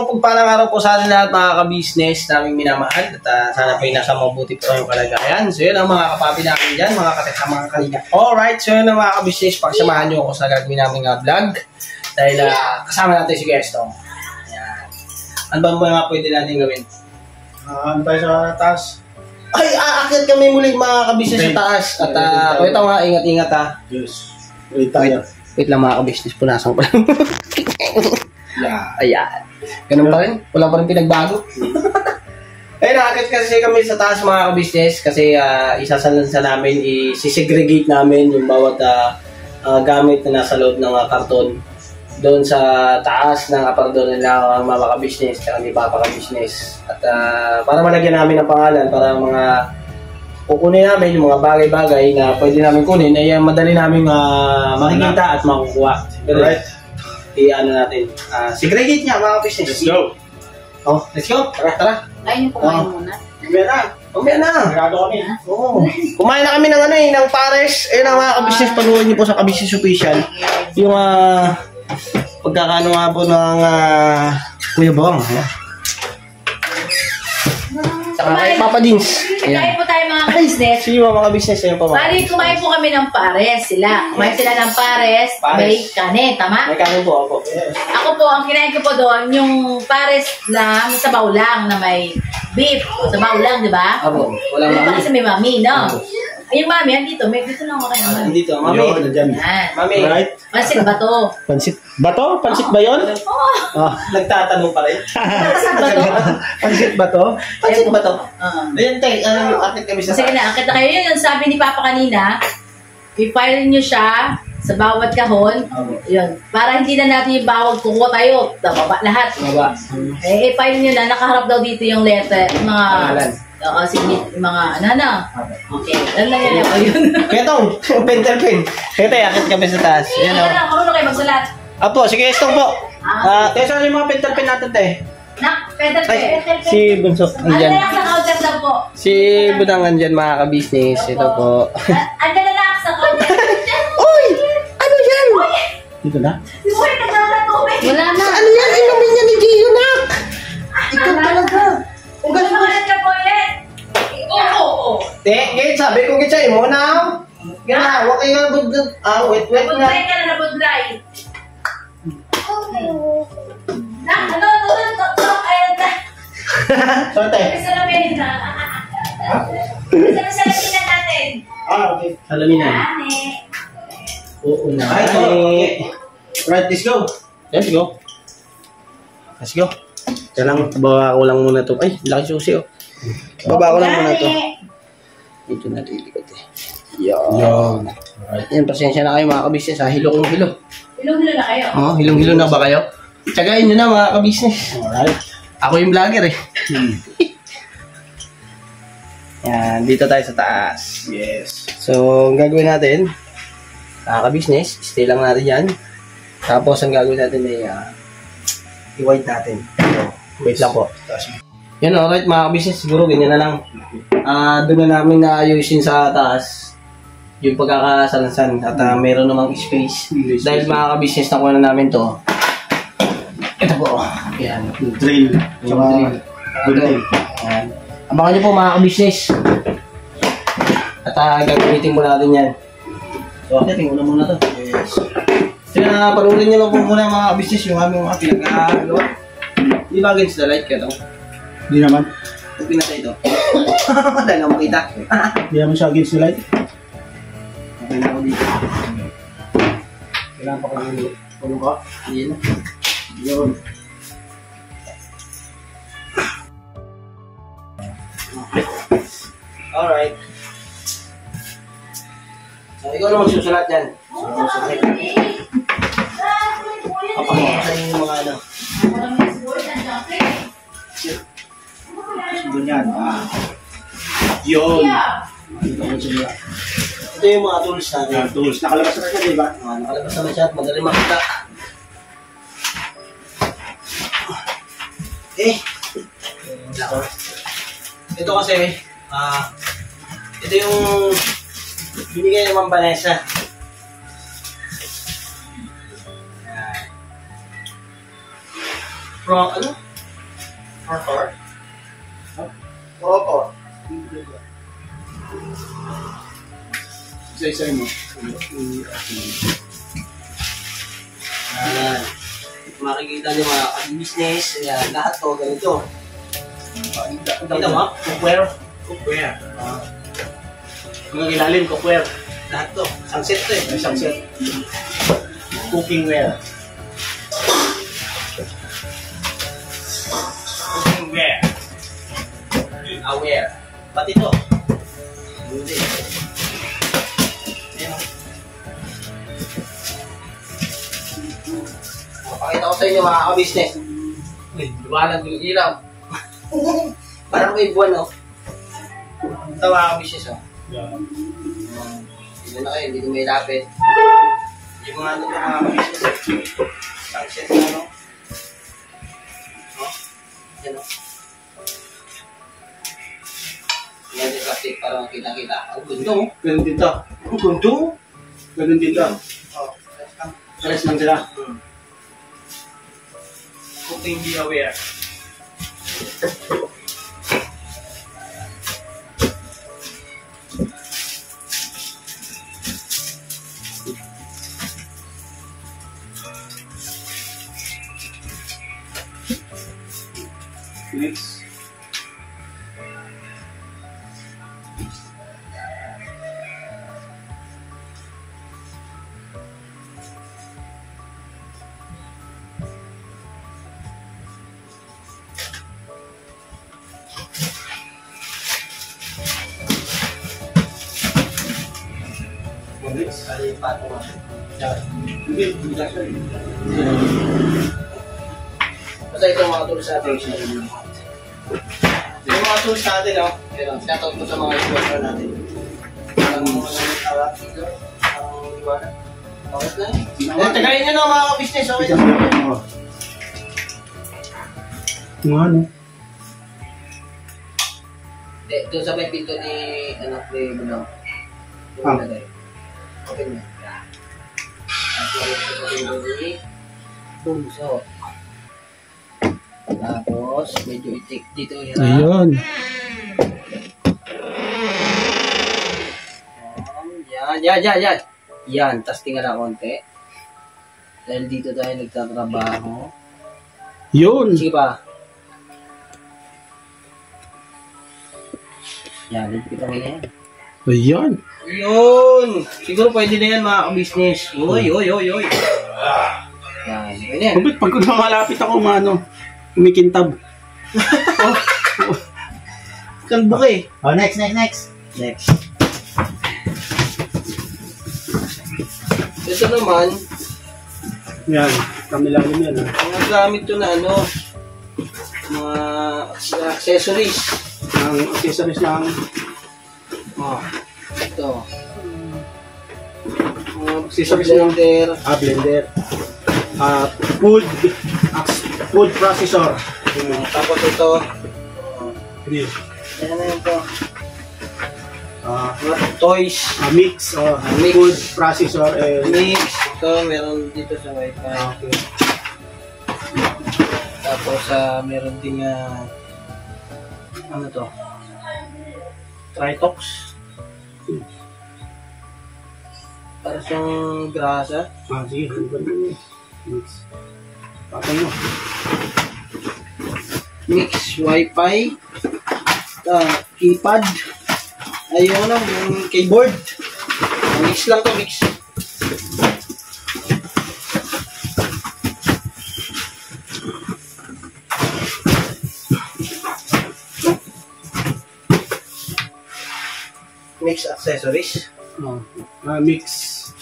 mapagpalang araw po sa atin lahat mga ka-business naming minamahal at sana po nasa mabuti po yung kalagayan. So yun ang mga kapapi namin dyan, mga katek sa mga kalinga. Alright, so yun ang mga ka-business, pagsamahan nyo ako sa gagawin namin vlog dahil kasama natin si Gestong. Ayan. Ano ba mga pwede natin gawin? Ano tayo sa taas? Ay, aakyat kami muli mga ka-business sa taas. At ito nga, ingat-ingat ha. Yes. Wait lang mga ka-business, punasan ko lang. Ayan. Ganun pa rin. Wala pa rin pinagbago. Ayun, nakakit kasi kami sa taas mga ka-business kasi isasalansa namin, i-segregate namin yung bawat gamit na nasa loob ng karton doon sa taas ng aparador nila mga ka-business at hindi pa ka-business. At para malagyan namin ng pangalan, para mga kukunin namin yung mga bagay-bagay na pwede namin kunin ay madali namin makikita at makukuha. Right? I-ano natin. Segregate niya mga business. Let's go. Oh, let's go. Tara. Ayun yung kumain muna. Kumain na. Oo. Kumain na kami ng pares. Ayun ang mga ka-business. Panuhin niyo po sa ka-business official. Yung pagkakano nga po ng Kuya Bong. Saka kay Papa Dins. Kain po tayo mga business. Sige mga business. Ayun po mga. Bali, kumain po kami ng pares sila. Kumain sila ng pares. May kanin, tama? May kanin po ako. Ako po, ang kinain ko po doon, yung pares lang, sabaw lang na may beef. Sabaw lang, di ba? Ako. Walang Diba mami. kasi may mami, no? Yung mami, andito. Dito lang ako kayo naman. Dito, mami. Yan. Mami. Right? Pansit ba to? Pansit ba to? Pansit ba yun? Oo. Nagtatanong pa rin. Pansit ba to? Pansit ba to? Pansit ba to? Oo. Ayan, tay. Akit kami sa Sige na, akit na kayo. Yun yung sabi ni Papa kanina, i-file nyo siya sa bawat kahon. Yun. Para hindi na natin yung bawag kukuha tayo. Baba lahat. Baba. I-file nyo na. Nakaharap daw dito yung letter. Mga... Pangalan. sige, mga Okay. Ano lang yan ako yun. Ketong, pencil pen. Kaya tayo, akit kami sa taas. Yan o. Marunong kayo magsulat. Apo, sige, Estong po. Tayo saan yung mga pencil pen natin, tayo? Nak, pedal Ay, pen. si Bunso, Ano andyan. na sa counter daw po? Si Budang andyan, mga ka-business. Ito po. Andyan na lang sa counter. Uy! Ano yan? Dito na? Uy, nagdala tubig. Wala na. Ano yan? Inumin niya ni Gio, nak! Ikaw talaga. Ugas mo na siya po yan. Oo. Gate, sabi ko kitsa, mo na. Yan, huwag kayo nga budang. Wait na. Nabudlay ka na, nabudlay. Nak, ano? Ayan na. Sorte. Isa na meron na. Isa na salamin natin. Okay. Salaminan. Ane. Oo na. Ay, okay. Right, let's go. Let's go. Let's go. Kaya lang, baba ko lang muna to. Ay, laki susi oh. Baba ko lang muna to. Ito na lilikot eh. Yan. Yan, pasensya na kayo mga kabisnes ha. Hilo kong hilo. Hilong-hilo na kayo. Oo, hilong-hilo na ba kayo? Tsagain nyo na mga kabisnes. Alright. Ako yung vlogger eh. Yan, dito tayo sa taas. Yes. So, ang gagawin natin, kabisnes, stay lang natin yan. Tapos, ang gagawin natin ay i-white natin. So, wait lang po. Yan, alright mga kabisnes, siguro ganyan na lang. Doon na namin naayusin sa taas yung pagkakasalansan at meron namang space. Dahil mga kabisnes, nakuha na namin to. Ito po. Yan. Drill. Yung drill. Yan. Abangan nyo po mga kabisnes. At gagamitin mo natin yan. So, tingnan muna to. Yes. So, panuulin nyo lang po muna mga kabisnes yung aming mga pinag-agawa. Di ba against the light ka to? Hindi naman. Huwag pinatay ito. Dahil na makita. Hindi naman siya against the light. Okay na ako dito. Kailangan pa kayo tulong ka. Hindi na. Yun. Alright. So, ikaw na magsusulat yan. Papakita sa yung mga ano. Siguro yan. Yun. Ito yung mga tools natin. Tools. Nakalabas na siya, di ba? Nakalabas naman siya at madali makita. Ito kasi, ito yung binigay ng Ma'am Vanessa. From, ano? 4. Opo. Isa-isa mo. Ayan. Makikita niyo mga business, ayan, lahat to ganito. Kita mo? Cookware. Cookware. Mga ilalim, cookware. Lahat to. Isang set to eh. Isang set. Cookingware. Cookingware. Aware. Pati to. Hindi. Ayan. Pakita ko sa inyo mga ka-business. Uy, lumalag yung ilaw. Parang may buwan, no? Ito mga ka-business, oh. Hindi na kayo, hindi ko may lapit. Yung mga ano ito mga ka-business. Sunset na, no? Oh, yan, no? Yan yung plastic para makita-kita. Ang gundo, oh. Ganun dito. Ang gundo. Ganun dito. Oh, Alas lang sila. Cooking be aware. Next. Next, ano yung pato nga? Hindi, hindi lang siya. Basta itong mga tools natin. Yung mga tools natin, no? Pero, shoutout ko sa mga sponsor natin. Ang mga tawag dito, ang iwanan. Okay na yun. Tagayin nyo na mga business, okay? Mga ano? Doon sa may pinto ni, ano, ni Bunang. Ah. Okay na. At sa pinto ni Bunso. Tapos, medyo itik dito hirap. Ayun. Yan. Yan, tas tingnan na konti. Dahil dito tayo nagtatrabaho. Yun. Sige pa. Yan, kita mo yan. Ayan. Yun! Siguro pwede na yan mga ka-business. Uy. Yan, ganyan. Kapit pag malapit ako umano, umikintab. Kalbo ka eh. Oh, next. Next. Ito naman, Yan, kamilalim yan. mga gamit to na ano, mga accessories. Ang accessories ng Oh, ito. accessories ng Blender. blender. Food processor. Tapos ito, Hindi. ano na yun to? Mga toys. Mix. Mix. Food processor and Mix. Ito, meron dito sa Wi-Fi. okay. Tapos, meron din ano to? Tritox. Para siyang grasa. Sige. Mix. Patay mo. Mix Wi-Fi. Keypad. Ayun na, yung keyboard. Mix lang to, mix. Mix accessories. Mix.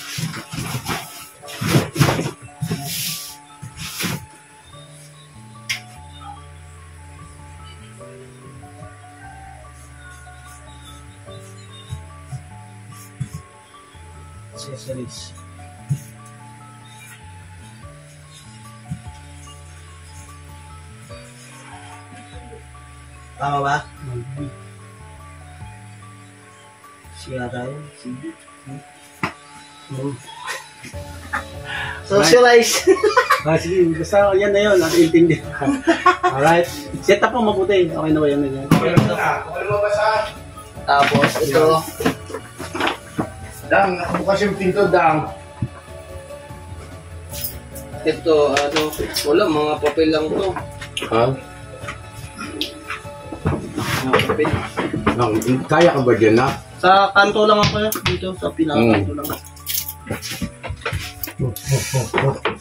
Accessories. Tama ba? Siya tayo. Sige. Socialize. Sige, basta yan na yun. Natin intindi. Alright. Set up mo mabuti. Okay na ba yan? Tapos ito. Dang, nakabukas yung pinto, Dang. Ito, wala, mga papel lang to. Ha? Mga papel. Kaya ka ba dyan, na? Sa kanto lang ako dito, sa pinakakanto lang.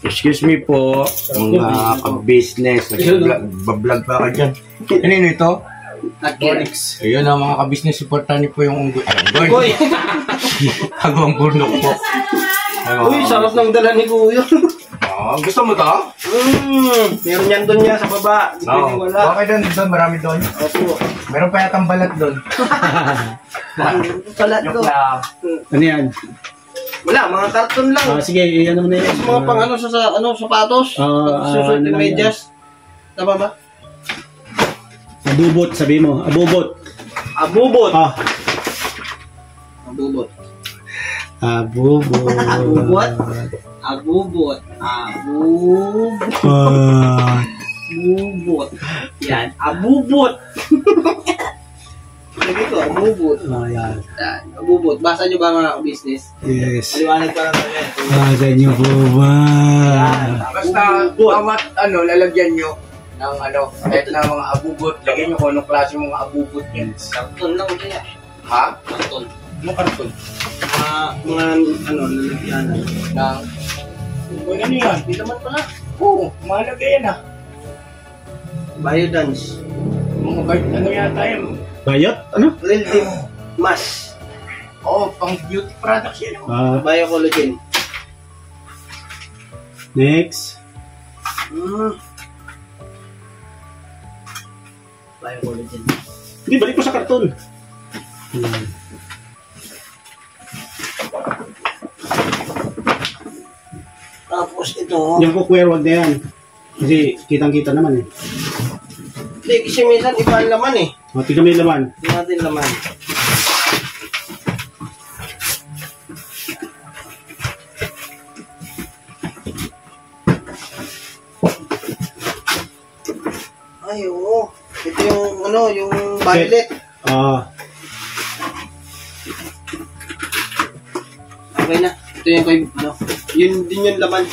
Excuse me po, mga ka-business. Bablog pa ka dyan. Ano ito? Onyx. Ayun ang mga ka-business, supportan niyo po yung unggoy. Uy! Hagawang burnok po. Uy, sarap ng dala ni Kuya. Gusto mo to? Meron yan doon niya sa baba. Hindi pwedeng wala. Okay doon, marami doon. Opo. Meron pa yatang balat doon. Salat Joke ko. lang. Ano yan? Wala, mga karton lang. Sige, ano mo na yan. Mga pang sapatos. Susunod yung medyas. Tama ba? Abubot, sabi mo. Abubot. Abubot. Ah. Abubot. Abubot. Abubot. Abubot. Abubot. Yan. Abubot. Sabi ko, abubot. Yan. Yan. Abubot. Basa nyo ba mga business? Yes. Maliwanag pa lang yan. Ganyo po ba? Basta, bawat lalagyan nyo ng kahit na mga abubot, lagyan nyo kung anong klase mga abubot yan. Karton lang kaya. Ha? Karton. Ano karton? Mga lalagyan. Ng... Kung ano yan? Hindi naman pala. Oo, mahalaga yan ah. Biodance. Mga bait, ano yata yan? Bayot? Ano? Real deep mask. Oo, pang beauty products yan. Biocollagen. Next. Biocollagen. Hindi, balik ko sa karton. Tapos ito. Yung cookware, wag na yan. Kasi kitang-kita naman eh. Hindi, kasi minsan iba ang laman eh. Tignan mo yung laman. Hindi natin laman. Ay, oo. Ito yung, yung violet. Okay na. Ito yung kay, yun din yung laman.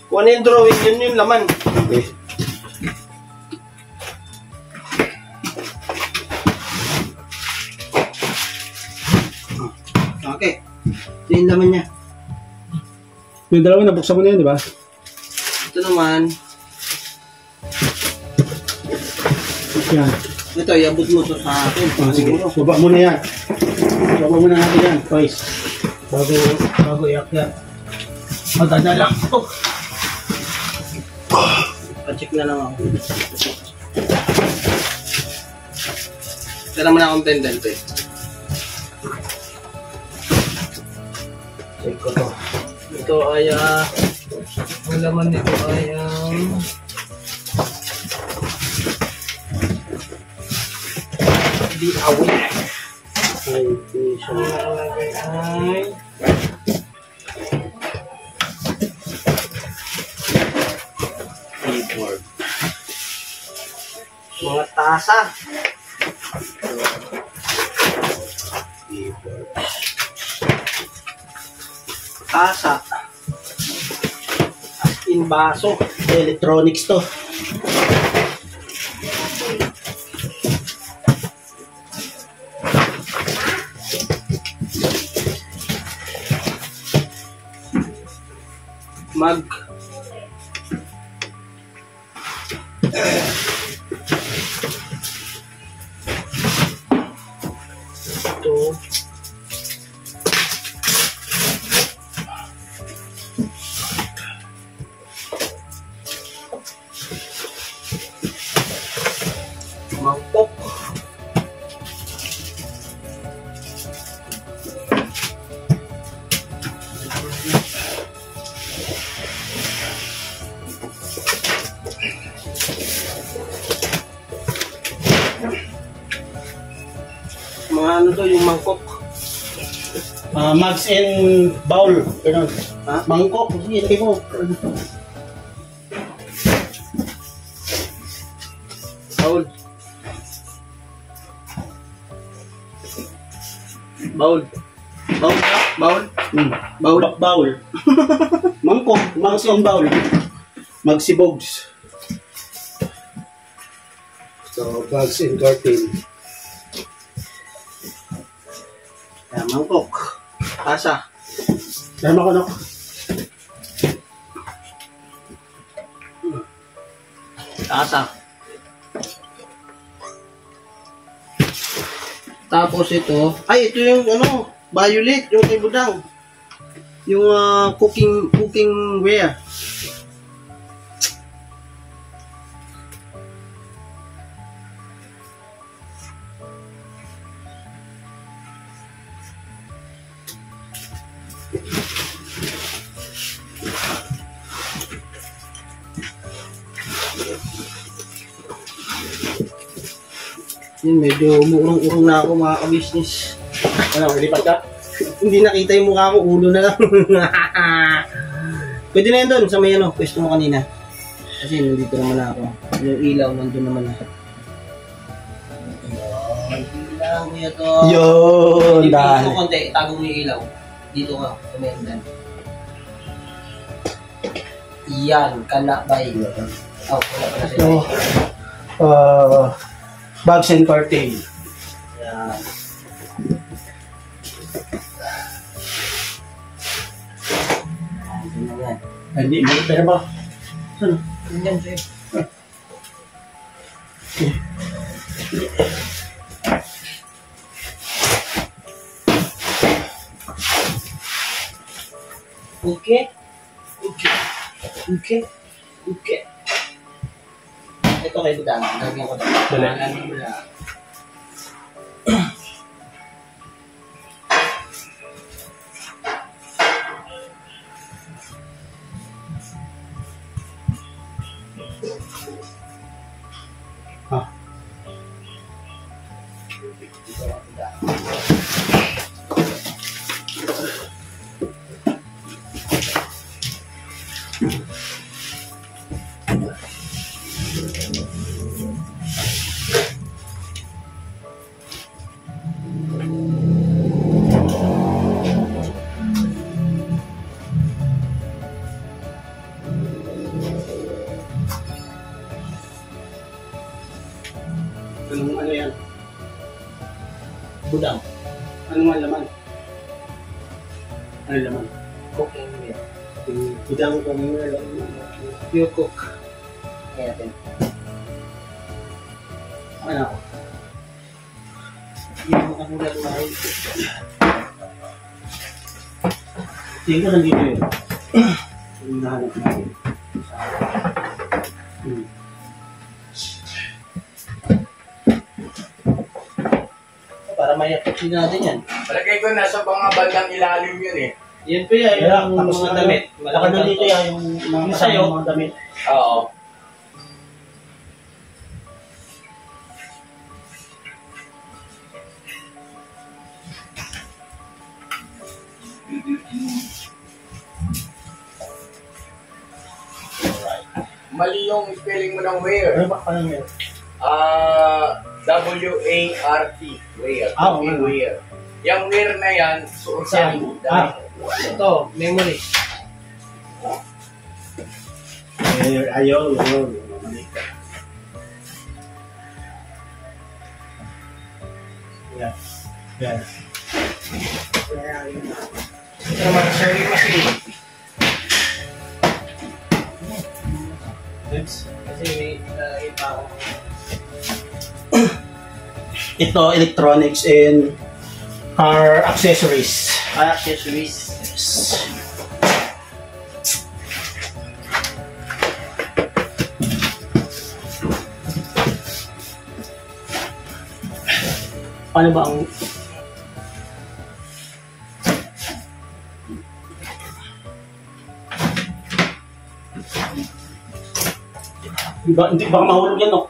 Kung ano yung drawing, yun yung laman. Okay. Okay. Ito yung laman niya. Yung dalawa, nabuksan mo na yun, di ba? Ito naman. Yan. Ito, iabot mo ito sa akin. Sige, baba mo na yan. Baba mo na natin yan, guys. Bago iyak-iyak. Madadala ko. Pa-check na lang ako. Tira mo na akong pendant eh. Check ko to. Ito ay, ang laman nito ay, di awit. Ay, siya nakalagay ay keyboard. Mga tasa. Keyboard. Tasa. As in baso. Electronics to. Mag. Ito. Mangkok. Mga ano to, yung mangkok. Mugs and bowl. Ganun. Ha? Mangkok. Sige, lagay mo. Baul. Baul. Baul. Baul. Baul. Baul. Mangkok. Mangkok baul. Magsibogs. So, bags and curtain. Yan, mangkok. Tasa. Tama ko na. Tasa. Tapos ito, ay ito yung ano, violet, yung kay Budang. Yung cooking ware. Yun, medyo umuurong-urong na ako mga ka-business. Ano, lipat ka? Hindi nakita yung mukha ko, ulo na lang. Pwede na yun doon sa may ano, pwesto mo kanina. Kasi nandito naman ako. Yung ilaw nandun naman lahat. Ilaw, kuya to. Yun, Dito dahil. konti, tago mo yung ilaw. Dito ka, kumendan. Yan, kanakbay. Oh, wala pala sila. So, bags and curtain. Yan. Yan, yan. Hindi, may pera ba? Ano? Yan, sir. Okay. Okay. Okay. Okay. Ito kay Budang. Lagyan ko na. Dali. Lagyan mo na. Ah. Anong ano yan? Budang. Anong nga laman? Ano laman? Cooking meal. Yung budang ko ngayon. Pure cook. Kaya natin. Ano ako? Yung mga hula lumahay. Tingin ko nandito yun. Yung nahanap natin. Para mayapasin natin yan. Palagay ko nasa mga bandang ilalim yun eh. Yan po yan, Kaya, yung tapos mga na damit. Baka nandito yan yung mga Yung sa'yo? mga damit. Oo. Mali yung spelling mo ng wear. Ano ba? Ano yun? W-A-R-T. Wear. Ah, Okay, okay. wear. Yung wear na yan, suot Saan? yan. Ito, memory. Ayaw. Yan. Yan. Ito naman, sewing machine. Kasi may iba ako. Ito, electronics and car accessories. Accessories. Yes. Paano ba ang hindi baka mahulog yan, no?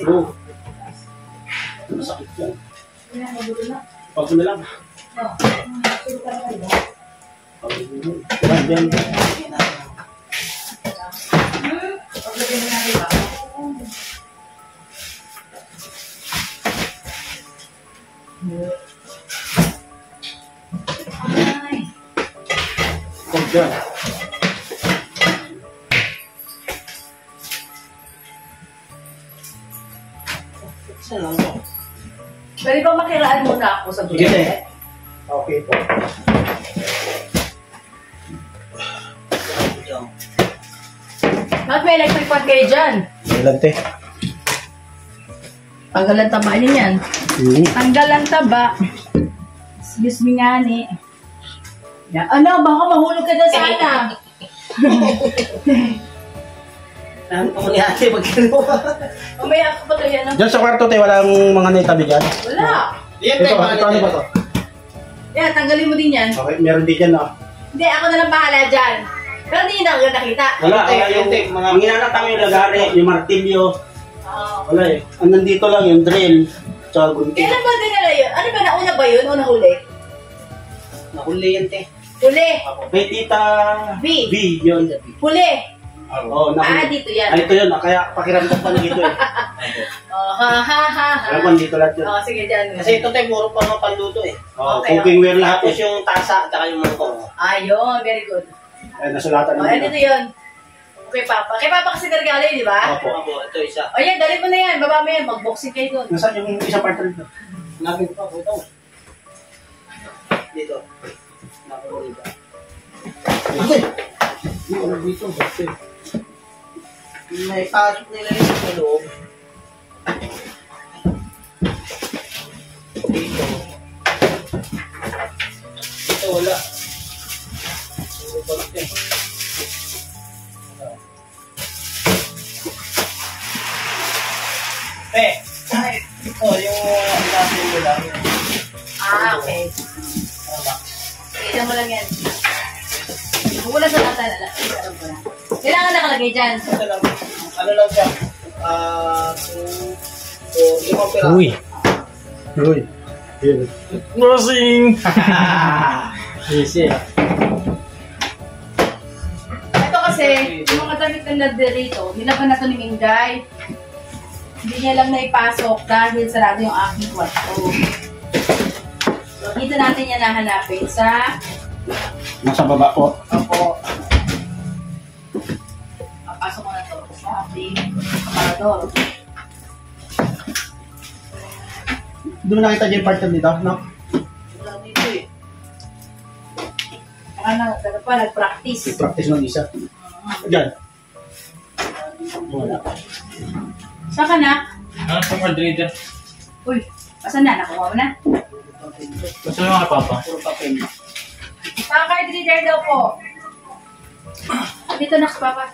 Oo. Masakit yan. Pag na lang. Yan. Paglagyan mo natin ba? Ay. Yan. Saan lang to? Pwede ba makiraan muna ako sa Sige, bulit? Okay po. Bakit may electric fan kayo dyan? Ilante. Tanggalan taba niyo yan. Tanggalan taba. Excuse me nga ni. Ya, ano, baka mahulog ka na sana. Ano ko ni ate pag kinuha? Mamaya ako pa to yan. Diyan sa kwarto tayo, walang mga naitabi dyan. Wala. Yan tayo, Ano ba to? Yan, tanggalin mo din yan. Okay, meron din dyan na. Hindi, ako na lang bahala dyan. Pero hindi na agad nakita. Wala, Tay, kaya yung tay, mga ginanatang yung lagari, yung martilyo. Oo. Wala eh. Ang nandito lang yung drill. Tsaka gunting. Kailan ba dinala yun? Ano ba, nauna ba yun o nahuli? Nahuli yan, te. Huli. Kay Tita B. B, yun. Huli. Oo, Dito yan. Ay, ito yun. Kaya pakiramdam pa na dito eh. Oh, ha, ha, ha, ha. Alam ko, dito lahat yun. Oh, sige dyan. Kasi ito tayo, puro pa mga panluto eh. Oo, Okay, cookingware lahat Tapos eh. yung tasa, at saka yung mangkok. Ayun, very good. Ay, nasulatan Oh, namin. dito yun. Kay Papa. Kay Papa kasi regalo yun, di ba? Opo. Opo, ito isa. O yan, dali mo na yan. Baba mo yan. Mag-boxing kayo doon. Nasaan yung isang part dito? Hanapin ko ito. Dito. Hanapin ko dito. Yung dito, dito. May pasok nila yun sa loob. Dito. Dito wala. Dito balik eh. Ay, ito yung hanapin mo lang. Okay. Tignan mo lang yan. Kung wala sa lata, alam ko na. Kailangan nakalagay dyan. Ano lang siya? Limang piraso. Uy. Yun. Nursing! Easy. Ito kasi, yung mga damit na nadirito, nilaban na ito ni Minggay. Hindi niya lang naipasok dahil sarado yung aking kwarto. So, dito natin yan nahanapin sa... Nasa baba po. Opo. Papasok ko na ito sa ating aparador. Hindi mo nakita dyan yung part dito, no? Wala dito eh. Saka pa, nag-practice. Practice ng isa. Diyan. Wala. Saka na? Ano pang hard reader? Uy, asan na? Nakuha mo na? Gusto mo nga, Papa? Puro papel. Card reader daw po. Dito na, Papa.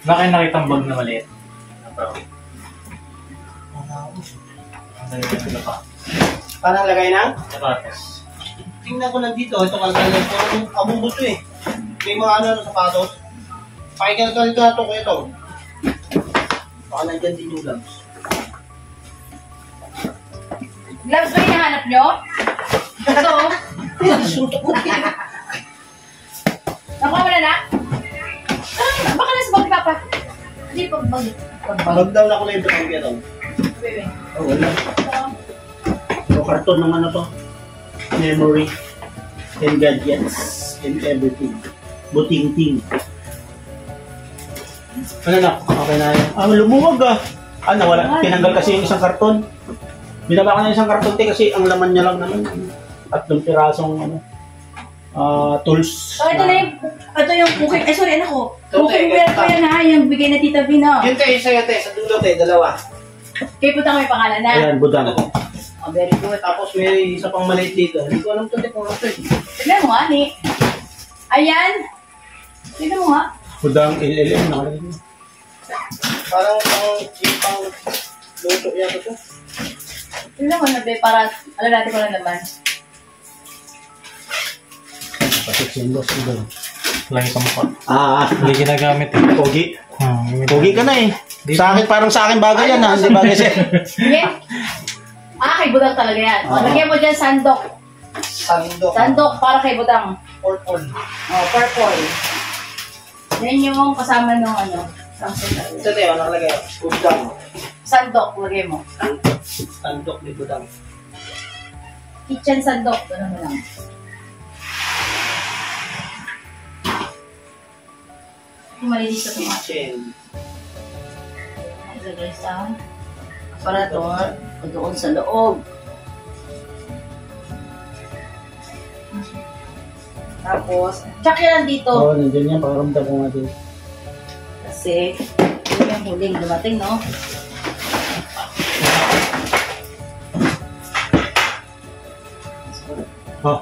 Bakit nakita ang bag na maliit? Ano pa? Parang lagay na? Sapatos. Tingnan ko lang dito. Ito kalkalan ko. Abubot to eh. May mga ano sapatos. Pakikalkal ka ito ko ito. Baka nandyan din yung gloves. Gloves ba hinahanap nyo? Ito. Suntok ko din. Nakuha mo na na? Ah, baka nasa bag, Papa. Hindi, pagbag. Bag down ako na yung butang ito. Oh, wala. So, karton ng ano to? Memory and gadgets and everything. Buting-ting. Ano na? Okay na yan. Lumuwag ah. Wala. Tinanggal kasi yung isang karton. Binaba ko na yung isang karton kasi ang laman niya lang naman. 3 pirasong tools. Oh, ito yung cooking. Eh, sorry, anak ko. Ito, Cooking te, ware ko yan ha. Yung bigay na Tita Vino. Yun tayo sa'yo tayo. Sa dulo tayo. Dalawa. Kaya punta ko may pangalan na. Ayan, budang. Oh, very good. Tapos may isa pang maliit dito. Hindi ko alam ito. Kung ano ito. Tignan mo nga, ni. Ayan. Tignan mo nga. Budang LLM. Nakalagay mo. Parang pang luto yata ito. Tignan mo na, be. Para, alam natin ko lang naman. Pasok si Indos. Lagi sa mukha. Ah, Hindi ginagamit eh. Pogi. Hmm, Pogi ka na eh. Sa akin, parang sa akin bagay yan ha. Hindi bagay siya. Sige. Kay Budang talaga yan. Lagyan mo dyan sandok. Sandok para kay Budang. Purple. Purple. Yan yung kasama ng ano. Ito tayo, nakalagay. Budang. Sandok, lagay mo. Sandok ni Budang. Kitchen sandok. Ganun mo lang. Malinis sa tomato. Kitchen. Ilagay sa aparador o doon sa loob. Tapos, check yan dito. Oo, nandiyan yan. Pakaramdam ko nga din. Kasi, yun yung huling dumating, no? Oh.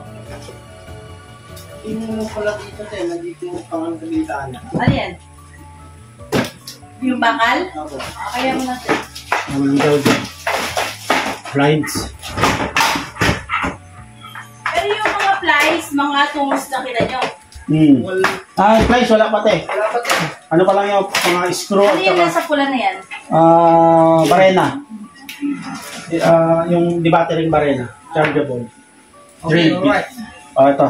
Tingnan mo pala dito tayo, nandito yung pangalan sa bintana. Ano yan? Yung bakal? Ako. Kaya mo natin. Ano nang daw dyan? Blinds. Pero yung mga plies, mga tools na kita nyo. Flies, wala pa te. Wala pa tayo. Ano pa lang yung mga screw Ano at yung saka, nasa pula na yan? barena. Yung di battery barena. Chargeable. Okay, Drill bit. alright. Ito.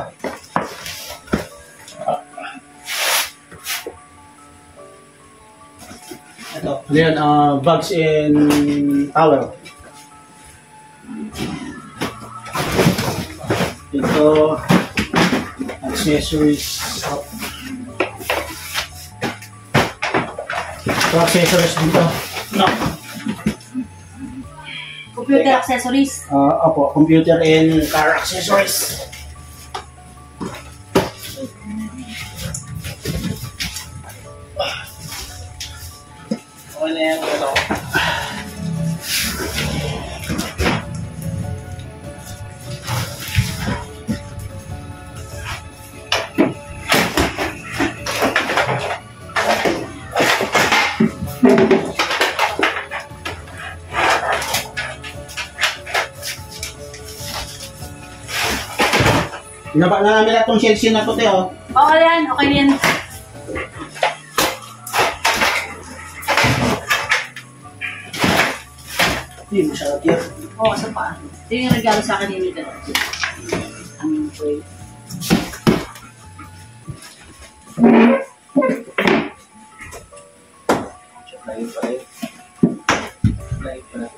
Ito. Ano yan? Bags and towel. Ito. Accessories. Ito accessories dito. No. Computer accessories. Opo, computer and car accessories. Okay na yan. Ito. Nabak na namin lahat itong Chelsea na ito, Teo. Okay yan, okay yan. Hindi mo siya nagyan. Oo, sa pa. Ito yung regalo sa akin ni Mika. Aming boy. Lain pa rin. Lain pa rin.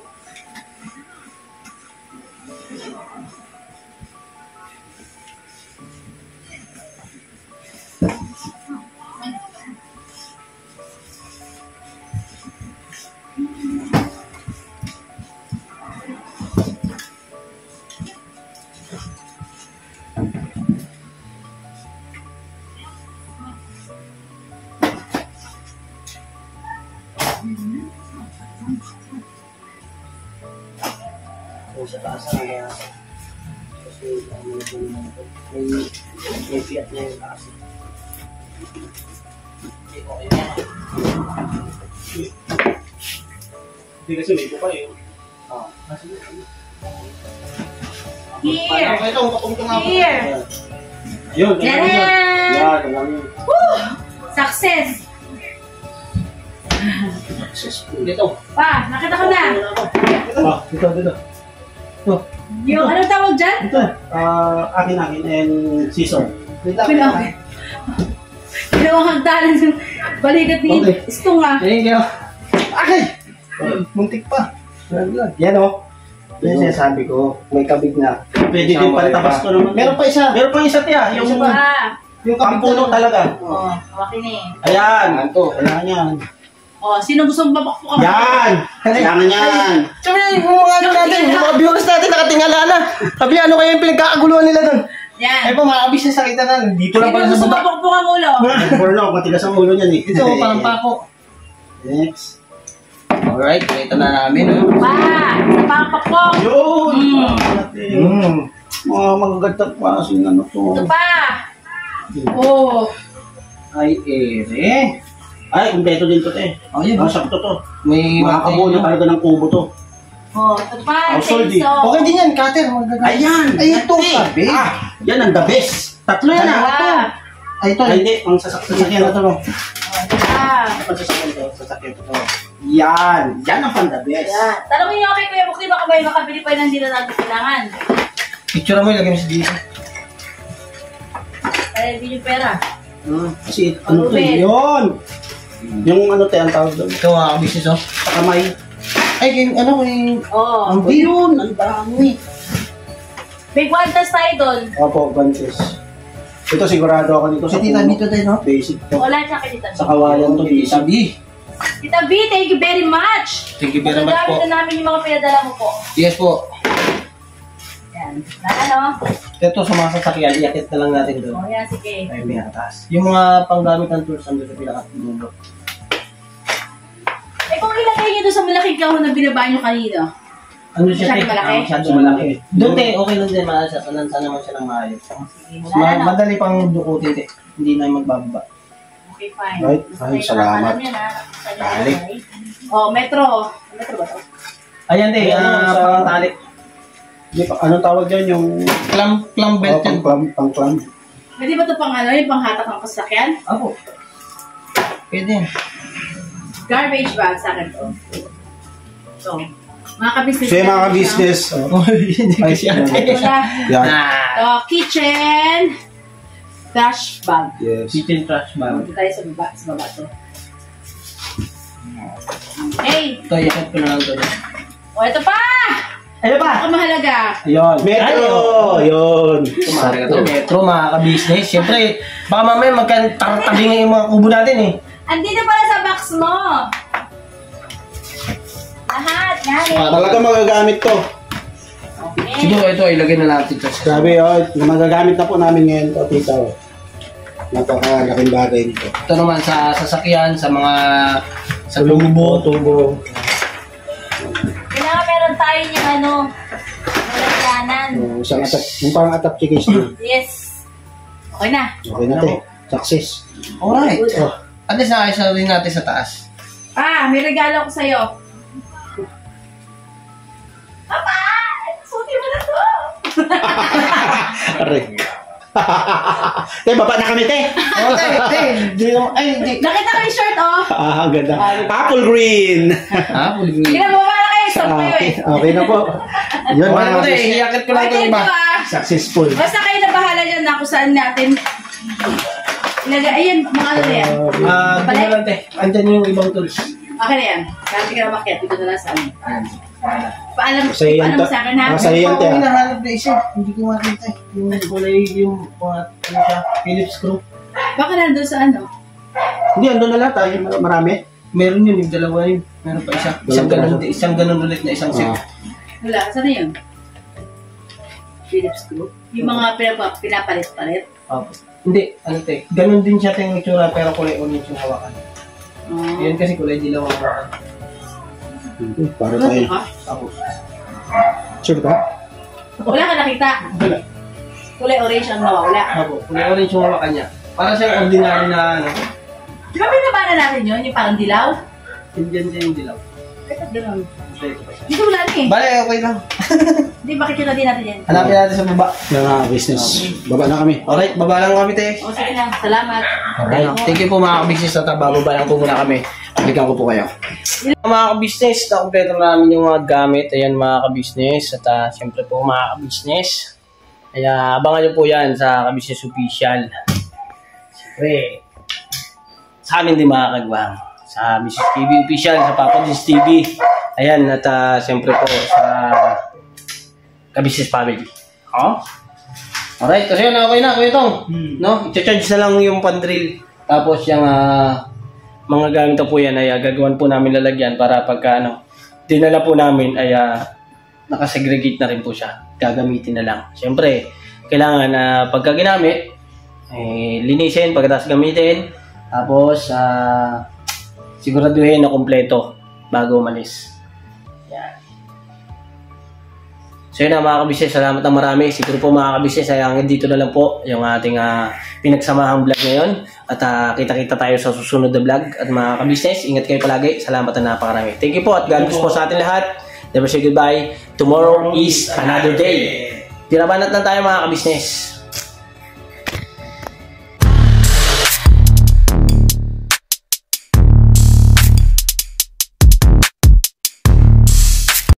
Sa taas na kaya kasi may fiat na yung taas. Hindi kasi may buka eh. Here! Ito, kapungtong ako. Here! Ayun, ayun, ayun. Yan! Yan, alam yun. Woo! Success! Successful. Dito. Pa, nakita ko na. Dito. Yung ano tawag dyan? Ito, akin and scissor. Pinawag. Pinawag hagdanan yung balikat ni Okay. Istung ah. Thank you. Ay! Muntik pa. Yan o. Yan yung sinasabi ko. May kabig na. Pwede din palitabas ko naman. Meron pa isa. Meron pa isa, Tia. Yung Yung kabig pampuno talaga. Oo, hawakin eh. Ayan. Yan to. Kailangan yan. Oh, sino gusto mong babakpukan? Yan! Kailangan yan. Sabi yung mga ano natin, yung mga viewers natin nakatingala na. Sabi ano kaya yung pinagkakaguluhan nila doon? Yan. Ay po, mga abis na sakita na. Dito lang Sino pala gusto sa baba. babakpukan ulo? Porno, matigas ang ulo niyan eh. Ito, parang pako. Next. Alright, nakita na namin. Pa, sa pakpakpok. Yun! Mm. Mga magagandang klaseng ano to. Ito pa. Oh. Ay, ere. Ay, kumpleto din to, te. Oh, yun. Sakto to. May Makakabuo na talaga ng kubo to. Oh, ito pa. Household eh. chainsaw. Okay din yan, cutter. Magaganda. Ayan! Ay, ito, Ate. sabi. Yan ang the best. Tatlo yan ah. Dalawa. Ay, ito. Ay, hindi. Ang sasakyan na to. No? Oh, ito pa. Ang sasakyan to. Sasakyan to. Yan ang panda best. Ayan. Tanongin niyo kay Kuya Buk, di ba kabayo makabili pa ng hindi na natin kailangan? Picture mo, ilagay mo sa dito. Kaya hindi yung pera. Kasi ano to yun? Yung ano tayo ang tawag doon? Ito mga kabisnes, oh. Sa kamay. Ay, ano ko yung... Oo. Ang yun, ang dami. Big one test tayo doon. Opo, bunches. Ito sigurado ako dito sa Tita, dito tayo, no? basic to. Wala siya kay Tita B. Sa kawayan to basic. Sabi. Tita B, thank you very much. Thank you very much po. Magagamit na namin yung mga pinadala mo po. Yes po. Yan. Ano? Ito sa mga sasakyan, iakit na lang natin doon. O yan, sige. Ay, may atas. Yung mga panggamit ng tools, andun sa pinaka-dulo. Eh kung ilagay niyo doon sa malaking kahon na binaba niyo kanina. Ano siya, Masyado malaki? Masyado malaki. Doon, te, okay lang din. Sana naman siya ng maayos. Sige, wala na. Madali pang dukutin, te. Hindi na yung magbababa. Okay, fine. Right. Basta Ay, kayo salamat. nakakalam yan, ha? Saan yung Talik. nilagay? Oh, metro. Metro ba to? Ayan, te. Pang talik. Di pa, anong tawag dyan yung... Clam belt yan. Pang clam. Pwede ba ito pang ano, yung panghatak ng kasakyan? Ako. Pwede yan. Garbage bag sa akin to. So, mga ka-business. So yung mga business. Hindi kasi yan. Yan. So, kitchen. Trash bag. Yes. Kitchen trash bag. Dito tayo sa baba to. Okay. Ito, iakit ko na lang doon. O, ito pa! Ano ba? Ako mahalaga. Ayun. Metro! Ayun. Kumari ka to. Metro, mga ka-business. Siyempre, baka mamaya magkatabi nga yung mga kubo natin eh. Andito pala sa box mo. Lahat. Yan eh. Talaga magagamit to. Okay. Siguro ito, ilagay na natin ito. Sabi, magagamit na po namin ngayon to, tita. Napakalaking bagay nito. Ito naman sa sasakyan, sa mga sa tubo. Kailangan meron tayo yung ano, malagyanan. Isang atap, yung parang atap chikis na. Yes. Okay na. Okay na te. Success. Alright. Oh. At least nakaysa rin natin sa taas. May regalo ko sa'yo. Papa! Suti mo na to! Aray. Te, baba na kami, te. Okay, hindi. Nakita ko yung shirt, oh! Ang ganda. Apple green. Ha? Puli green. Pinababa na kayo, stop kayo eh. Okay na po. Yun, Okay mo mga tayo, iakit ko lang ito Okay, iba. ito ah. successful. Basta kayo na bahala dyan na kung saan natin ilagay. Ayan, mga ano na yan. Doon na lang, te. Andyan yung ibang tools. Okay na yan. Kahit ka na makiat, dito na lang sa amin. Paalam Masaya yan mo to. sa akin ha. Masaya yan, te. Ako hinahanap na isa. Hindi ko makita eh. Yung kulay, yung mga, ano siya, Phillips screw. Baka nandun sa ano. Hindi, andun na lang tayo. Marami. Meron yun, yung dalawa yun. Meron pa isa. Isang ganun ulit na isang set. Wala, saan na yun? Phillips screw. Yung mga pinapalit-palit. Hindi, ano te. Ganun din siya yung itsura pero kulay orange yung hawakan. Oh. Yan kasi kulay dilaw ang hawakan. Para tayo. Ako. Sure ka? Wala ka nakita. Wala. Kulay orange ang nawawala. Ako. Kulay orange yung hawakan niya. Para siyang ordinary na ano. Di ba pinabana natin yun? Yung parang dilaw? Indian din yung dilaw. Bakit ganun? Ito pa siya. Dito wala na eh. Bale, okay lang. Hindi, makikita din natin yan. Hanapin natin sa baba. Mga business. Baba na kami. Alright, baba lang kami te. O sige na, salamat. Alright. Thank you po mga kabisnes at bababa lang po muna kami. Balikan ko po kayo. Mga kabisnes, nakumpleto namin yung mga gamit. Ayan mga kabisnes. At siyempre po mga kabisnes. Kaya abangan nyo po yan sa Kabisnes Official. Siyempre, sa amin din mga kagwang. Sa Business TV Official, sa Papa Business TV. Ayan, at siyempre po sa Kabisnes Family. Oh? Alright, kasi yun, okay na, Kuya Tong. No? I-charge na lang yung pandrill. Tapos yung mga gamit po yan ay gagawan po namin lalagyan para pagka dinala po namin ay nakasegregate na rin po siya. Gagamitin na lang. Siyempre, kailangan pagka ginamit, linisin, pagkatapos gamitin, tapos siguraduhin na kumpleto bago umalis. Yan. So yun na mga kabisnes, salamat na marami. Siguro po mga kabisnes ay hanggang dito na lang po yung ating pinagsamahang vlog ngayon. At kita-kita tayo sa susunod na vlog. At mga kabisnes, ingat kayo palagi. Salamat na napakarami. Thank you po at God bless po sa ating lahat. Never say goodbye. Tomorrow is another day. Tirabanat lang tayo mga kabisnes.